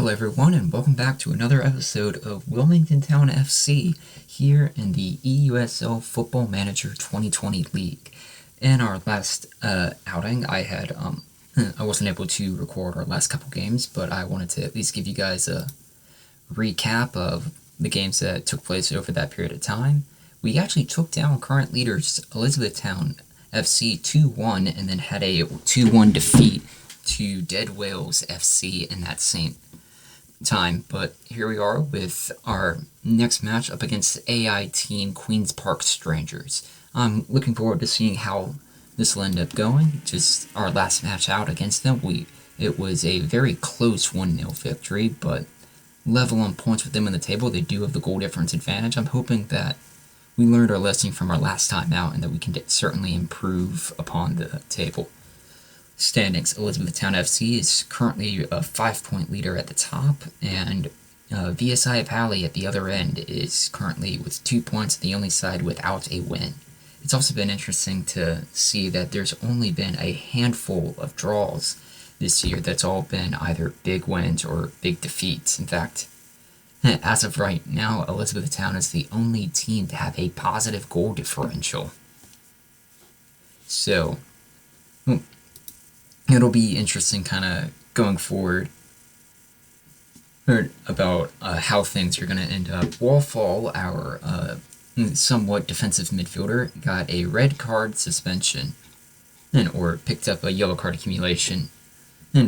Hello everyone and welcome back to another episode of Wilmington Town FC here in the eUSL Football Manager 2020 League. In our last outing, I wasn't able to record our last couple games, but I wanted to at least give you guys a recap of the games that took place over that period of time. We actually took down current leaders Elizabethtown FC 2-1 and then had a 2-1 defeat to Dead Wales FC in that same time. But here we are with our next match up against the AI team Queens Park Strangers. I'm looking forward to seeing how this will end up going. Just our last match out against them, it was a very close 1-0 victory, but level on points with them in the table. They do have the goal difference advantage. I'm hoping that we learned our lesson from our last time out and that we can certainly improve upon the table standings. Elizabethtown FC is currently a 5-point leader at the top, and VSI Valley at the other end is currently with 2 points, the only side without a win. It's also been interesting to see that there's only been a handful of draws this year that's all been either big wins or big defeats. In fact, as of right now, Elizabethtown is the only team to have a positive goal differential. So, it'll be interesting kind of going forward about how things are going to end up. Wallfall, our somewhat defensive midfielder, got a red card suspension or picked up a yellow card accumulation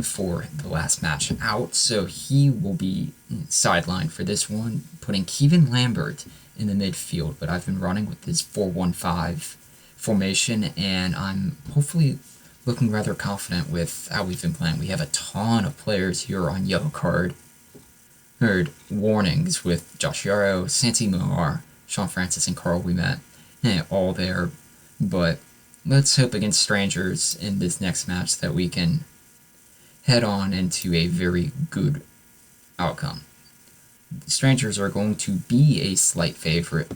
for the last match out, so he will be sidelined for this one, putting Kevin Lambert in the midfield. But I've been running with this 4-1-5 formation, and I'm hopefully looking rather confident with how we've been playing. We have a ton of players here on yellow card warnings with Josh Yarrow, Santi Moar, Sean Francis, and Carl we met, all there. But let's hope against Strangers in this next match that we can head on into a very good outcome. The Strangers are going to be a slight favorite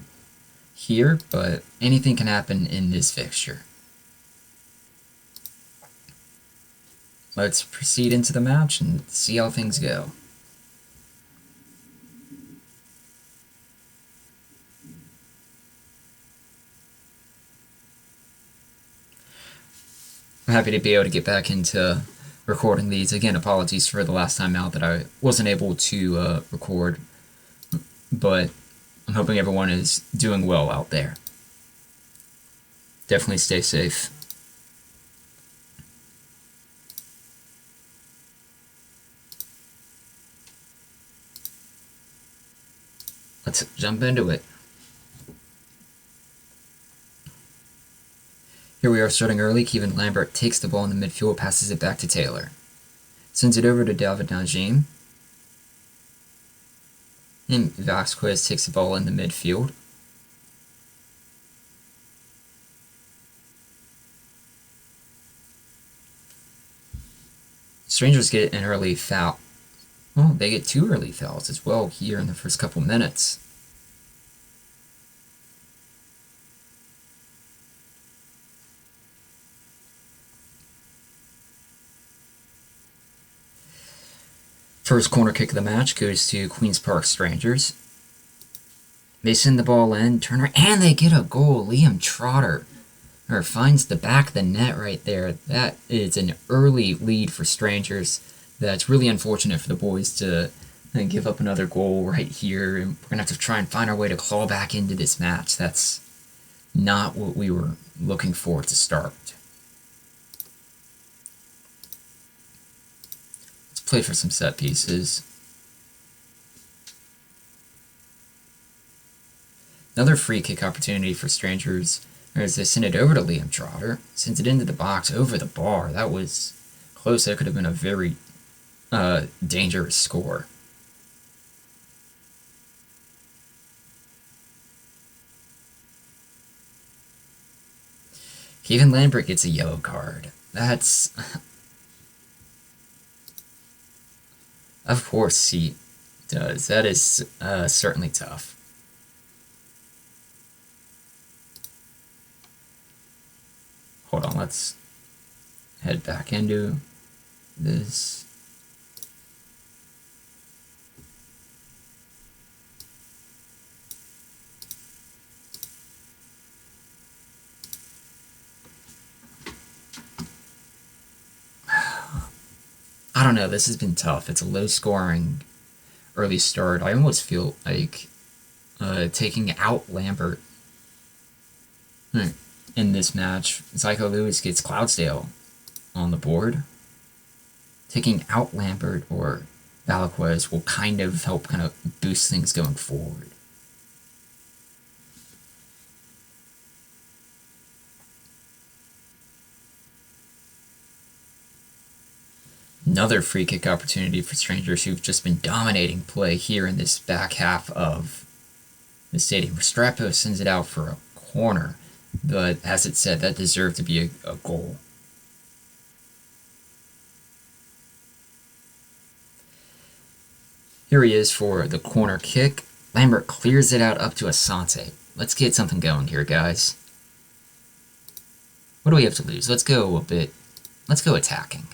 here, but anything can happen in this fixture. Let's proceed into the match and see how things go. I'm happy to be able to get back into recording these. Again, apologies for the last time out that I wasn't able to record, but I'm hoping everyone is doing well out there. Definitely stay safe. Let's jump into it. Here we are starting early. Kevin Lambert takes the ball in the midfield, passes it back to Taylor. Sends it over to David Najim. And Vasquez takes the ball in the midfield. Strangers get an early foul. Well, they get 2 early fouls as well here in the first couple minutes. First corner kick of the match goes to Queens Park Strangers. They send the ball in, Turner, and they get a goal. Liam Trotter finds the back of the net right there. That is an early lead for Strangers. That's really unfortunate for the boys to give up another goal right here. And we're going to have to try and find our way to claw back into this match. That's not what we were looking for to start. Let's play for some set pieces. Another free kick opportunity for Strangers as they send it over to Liam Trotter. Sends it into the box over the bar. That was close. That could have been a very dangerous score. Kevin Lambert gets a yellow card. That's... Of course he does. That is certainly tough. Hold on, let's head back into this. I don't know, this has been tough. It's a low-scoring early start. I almost feel like taking out Lambert in this match. Zyko Lewis gets Cloudsdale on the board. Taking out Lambert or Valaquez will kind of help boost things going forward. Another free kick opportunity for Strangers, who've just been dominating play here in this back half of the stadium. Restrepo sends it out for a corner, but as it said, that deserved to be a goal. Here he is for the corner kick. Lambert clears it out up to Asante. Let's get something going here, guys. What do we have to lose? Let's go attacking.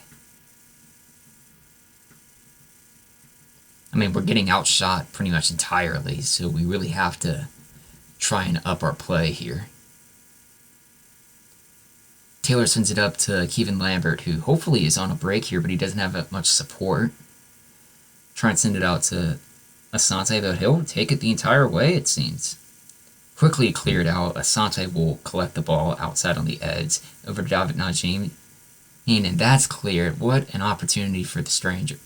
I mean, we're getting outshot pretty much entirely, so we really have to try and up our play here. Taylor sends it up to Kevin Lambert, who hopefully is on a break here, but he doesn't have much support. Try and send it out to Asante, but he'll take it the entire way, it seems. Quickly cleared out. Asante will collect the ball outside on the edge over to David Najim. And that's cleared. What an opportunity for the Stranger.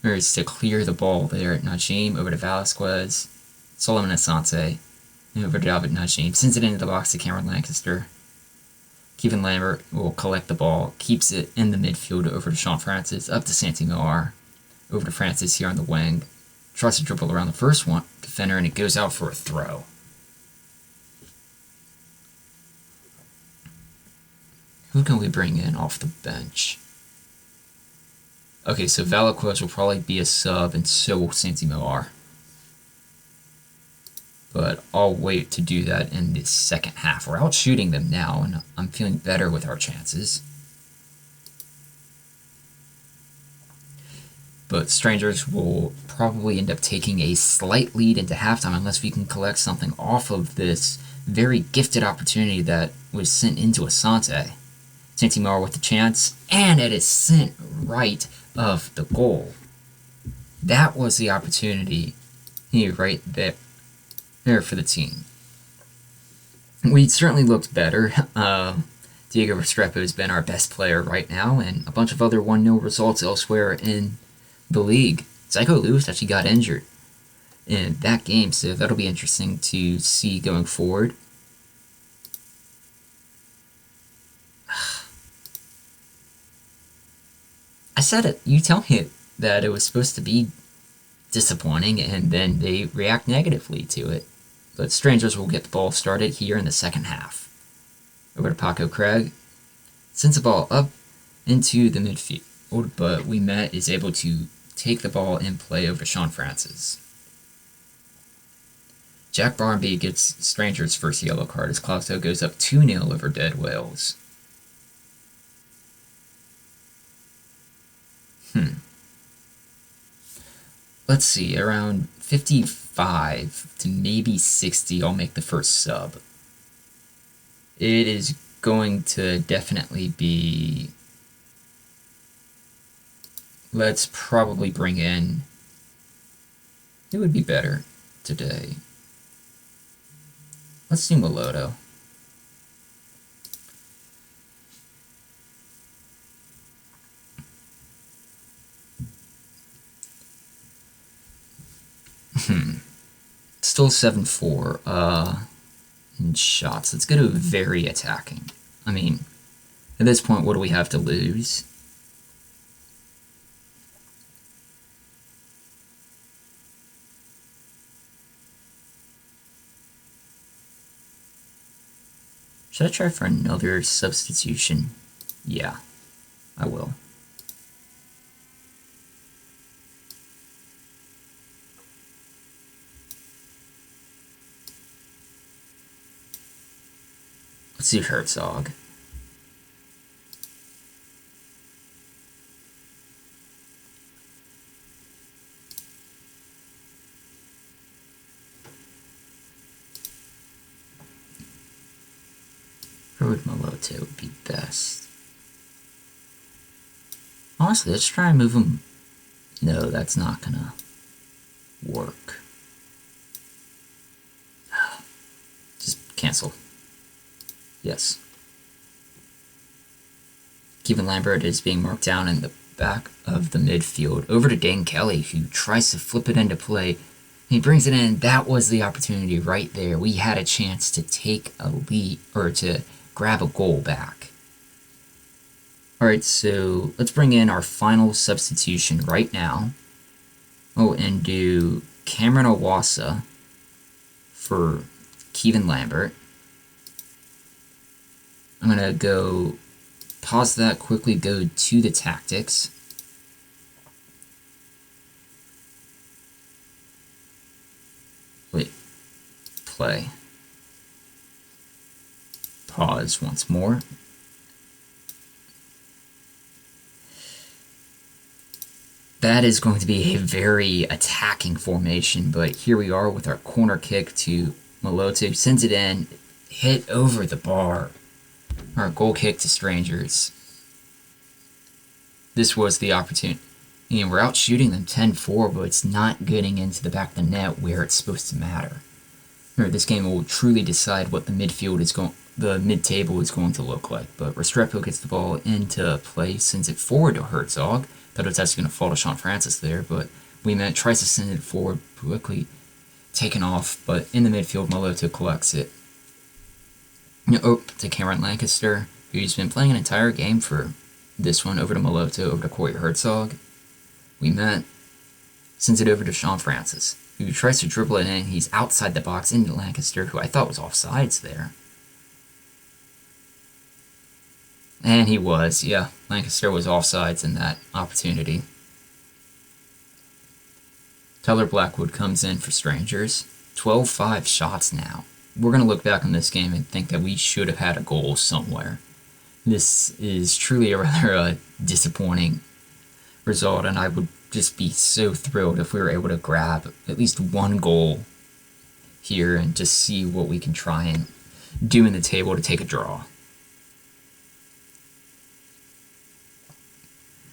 Is to clear the ball there. Najim over to Velasquez. Solomon Asante. Over to David Najim. Sends it into the box to Cameron Lancaster. Kevin Lambert will collect the ball. Keeps it in the midfield over to Sean Francis. Up to Santi Moar. Over to Francis here on the wing. Tries to dribble around the first one defender, and it goes out for a throw. Who can we bring in off the bench? Okay, so Valaquez will probably be a sub, and so will Santi Moar. But I'll wait to do that in the second half. We're out shooting them now, and I'm feeling better with our chances. But Strangers will probably end up taking a slight lead into halftime unless we can collect something off of this very gifted opportunity that was sent into Asante. Santi Moar with the chance, and it is sent right of the goal. That was the opportunity here, right there for the team. We certainly looked better. Diego Restrepo has been our best player right now, and a bunch of other 1-0 results elsewhere in the league. Zyko Lewis actually got injured in that game, so that'll be interesting to see going forward. I said it. You tell me that it was supposed to be disappointing, and then they react negatively to it. But Strangers will get the ball started here in the second half. Over to Paco Craig. Sends the ball up into the midfield, but Ouimet is able to take the ball in play over to Sean Francis. Jack Barnby gets Strangers' first yellow card as Cloudsdale goes up 2-0 over Dead Wales. Let's see, around 55 to maybe 60, I'll make the first sub. It is going to definitely be... Let's probably bring in... It would be better today. Let's do Melodo. Still 7-4 in shots. Let's go to very attacking. I mean, at this point, what do we have to lose? Should I try for another substitution? Yeah, I will. Let's see Herzog. Or would Meloto be best? I'll Honestly, let's try and move him. No, that's not gonna work. Just cancel. Yes. Kevin Lambert is being marked down in the back of the midfield. Over to Dane Kelly, who tries to flip it into play. He brings it in. That was the opportunity right there. We had a chance to take a lead, or to grab a goal back. Alright, so let's bring in our final substitution right now. Oh, and do Cameron Owasa for Kevin Lambert. I'm going to go pause that, quickly go to the tactics. Wait, play. Pause once more. That is going to be a very attacking formation, but here we are with our corner kick to Maloto. Sends it in, hit over the bar. Our goal kick to Strangers. This was the opportunity. And we're out shooting them 10-4, but it's not getting into the back of the net where it's supposed to matter. This game will truly decide what the midfield is going, the mid-table is going to look like. But Restrepo gets the ball into play, sends it forward to Herzog. Thought it was actually going to fall to Sean Francis there, but Ouimet tries to send it forward, quickly taken off, but in the midfield, Maloto collects it. To Cameron Lancaster, who's been playing an entire game for this one. Over to Maloto, over to Corey Herzog. Ouimet sends it over to Sean Francis, who tries to dribble it in. He's outside the box into Lancaster, who I thought was offsides there. And he was, yeah. Lancaster was offsides in that opportunity. Tyler Blackwood comes in for Strangers. 12-5 shots now. We're going to look back on this game and think that we should have had a goal somewhere. This is truly a rather disappointing result, and I would just be so thrilled if we were able to grab at least one goal here and just see what we can try and do in the table to take a draw.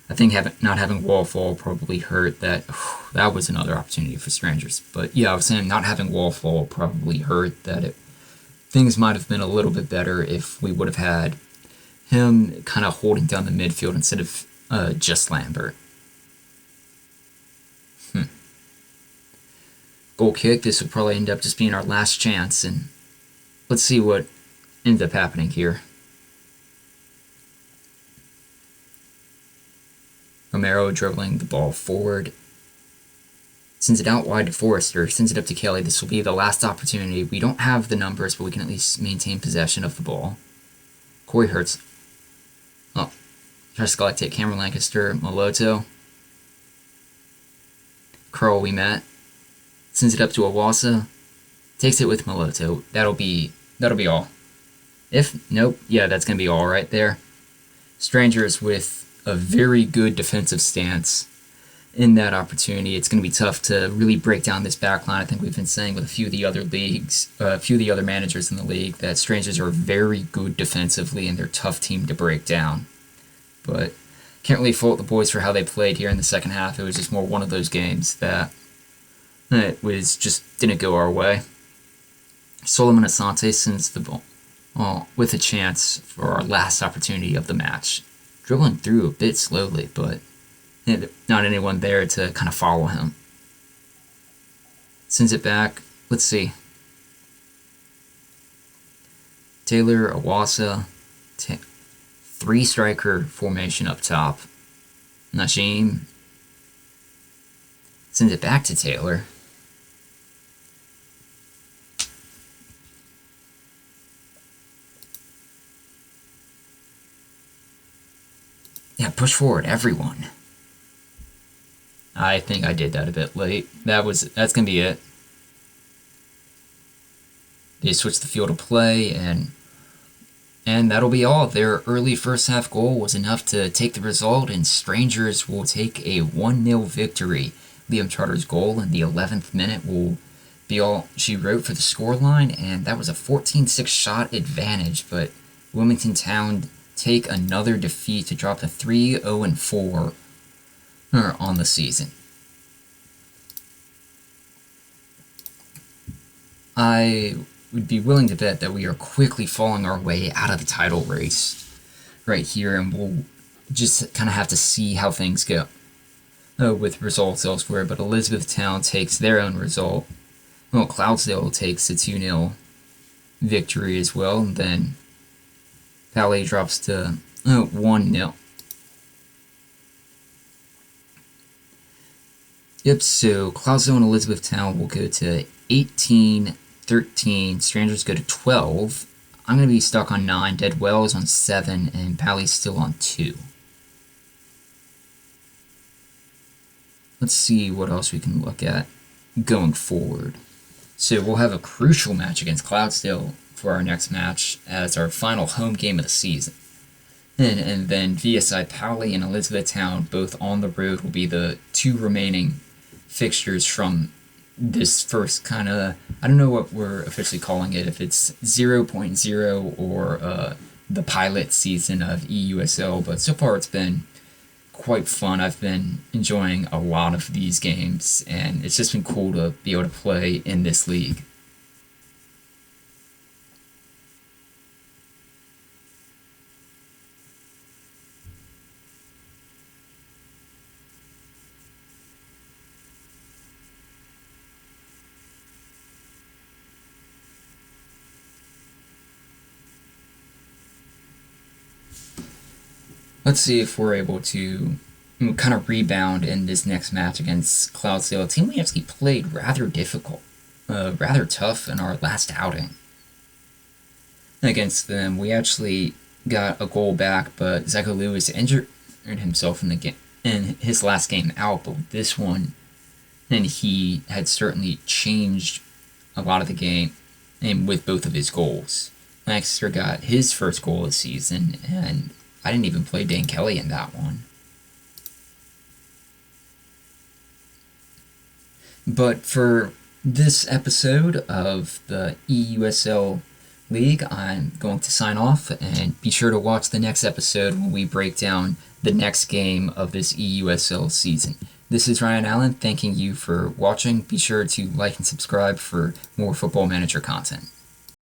I think not having Wallfall probably hurt that. That was another opportunity for Strangers. But yeah, I was saying not having Wallfall probably hurt that. Things might have been a little bit better if we would have had him kind of holding down the midfield instead of just Lambert. Goal kick. This would probably end up just being our last chance, and let's see what ended up happening here. Romero dribbling the ball forward. Sends it out wide to Forrester. Sends it up to Kelly. This will be the last opportunity. We don't have the numbers, but we can at least maintain possession of the ball. Corey Hertz. Oh. Tries to collect it. Cameron Lancaster. Maloto. Carl Ouimet. Sends it up to Owasa. Takes it with Maloto. That'll be all. Nope. Yeah, that's going to be all right there. Strangers with a very good defensive stance in that opportunity. It's going to be tough to really break down this back line. I think we've been saying with a few of the other leagues, a few of the other managers in the league, that Strangers are very good defensively and they're a tough team to break down. But can't really fault the boys for how they played here in the second half. It was just more one of those games that it was just didn't go our way. Solomon Asante sends the ball with a chance for our last opportunity of the match. Dribbling through a bit slowly, but not anyone there to kind of follow him. Sends it back. Let's see. Taylor, Owasa, three-striker formation up top. Najim sends it back to Taylor. Yeah, push forward, everyone. I think I did that a bit late. That's gonna be it. They switched the field of play, and that'll be all. Their early first half goal was enough to take the result, and Strangers will take a 1-0 victory. Liam Charter's goal in the 11th minute will be all she wrote for the scoreline, and that was a 14-6 shot advantage, but Wilmington Town take another defeat to drop to 3-0-4 on the season. I would be willing to bet that we are quickly falling our way out of the title race right here, and we'll just kind of have to see how things go with results elsewhere. But Elizabethtown takes their own result. Well, Cloudsdale takes a 2-0 victory as well, and then Palais drops to 1-0. Yep, so Cloudsdale and Elizabethtown will go to 18-13. Strangers go to 12. I'm going to be stuck on 9. Deadwell is on 7, and Palais still on 2. Let's see what else we can look at going forward. So we'll have a crucial match against Cloudsdale for our next match as our final home game of the season. And then VSI Palais and Elizabethtown, both on the road, will be the 2 remaining fixtures from this first kind of, I don't know what we're officially calling it, if it's 0.0 or the pilot season of eUSL, but so far it's been quite fun. I've been enjoying a lot of these games, and it's just been cool to be able to play in this league. Let's see if we're able to kind of rebound in this next match against Cloudsdale, a team we actually played rather difficult, rather tough in our last outing against them. We actually got a goal back, but Zyko Lewis injured himself in the game, in his last game out. But this one, and he had certainly changed a lot of the game, and with both of his goals. Lancaster got his first goal of the season, and I didn't even play Dan Kelly in that one. But for this episode of the eUSL League, I'm going to sign off, and be sure to watch the next episode when we break down the next game of this eUSL season. This is Ryan Allen, thanking you for watching. Be sure to like and subscribe for more Football Manager content.